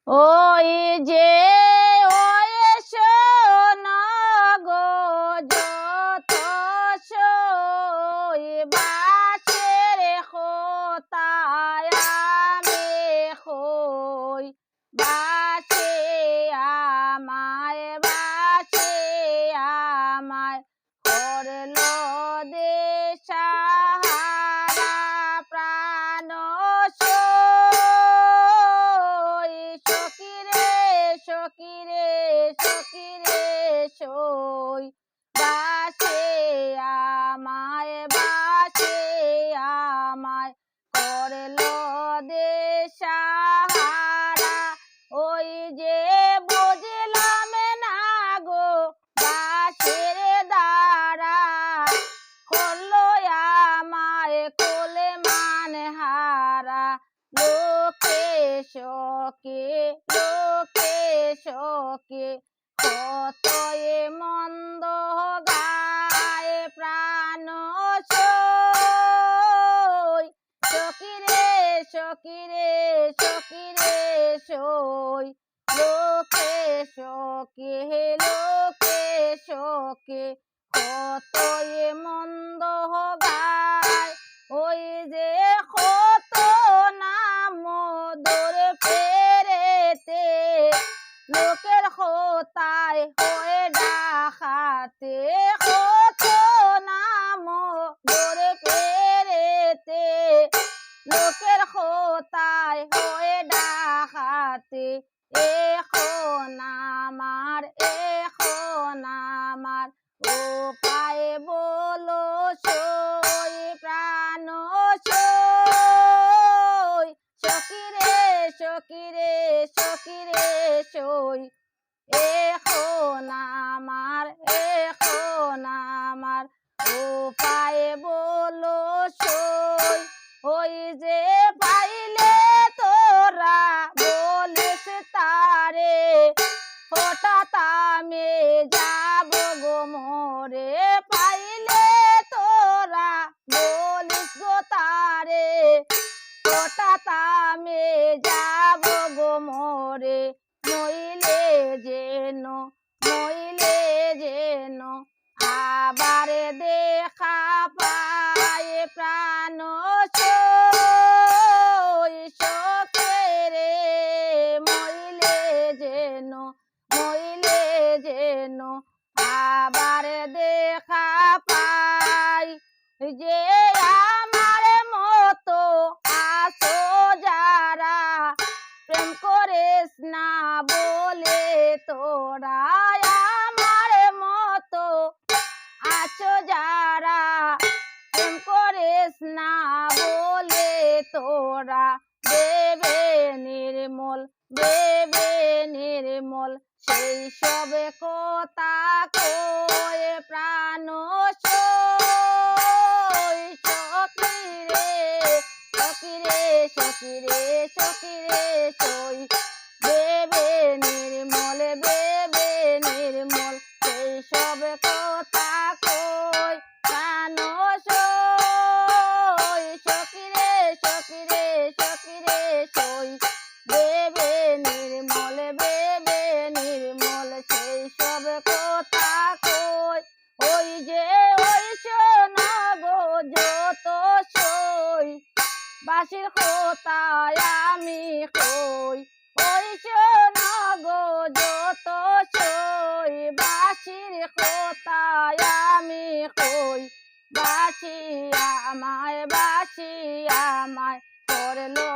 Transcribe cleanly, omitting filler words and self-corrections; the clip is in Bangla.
ওই যে ওই শোনো গো যত সই বাঁশের খোতায় আমি খই বাঁশে আমায় করলো দেশাহারা প্রাণ সকিরে সই বাঁশে আমায় করলো দেশাহারা ওই যে বুঝলাম না গো বাঁশের দ্বারা করলো আমায় কোলে মানহারা লোকে শোকে কত এ মন্দ গায় প্রাণ সই সকিরে সই লোকে শোকে কত এ মন্দ গায় ওই যে কত নাম দৌড়ে ফেরেতে লোকের খোতায় হয়ে ডাকাতে কত নাম দৌড়ে ফেরেতে লোকের খোতায় হয়ে ডাকাতে এখন আমার উপায় বলো সই প্রাণ সই সকিরে সই এখন আমার উপায় বলো সই ওই যে পাইলে তোরা বলিস তারে হঠাৎ আমি যাব গো মোরে পাইলে তোরা বলিস গো তারে হঠাৎ আমি যাব গো মোরে নইলে যেন আবার দেখা পায় প্রাণ সই সকিরে মইলে যেন আবার দেখা পাই যে আমার মতো আছো যারা প্রেম করিস না বলে তোরা আমার মতো আছো যারা প্রেম করিস না বলে তোরা দেবে নির্মল সেই সবে কথা কয়ে প্রাণ সই সকিরে সই দেবে নির্মল সেই সবে কথা কই প্রাণ সই সকিরে সই দেবে নির্মল সেই সব কথা কই ওই যে ওই শোনো গো যত সই বাঁশির খোতায় আমি কই ওই শোনো গো যত সই বাঁশির খোতায় আমি কই বাঁশি আমায় করলো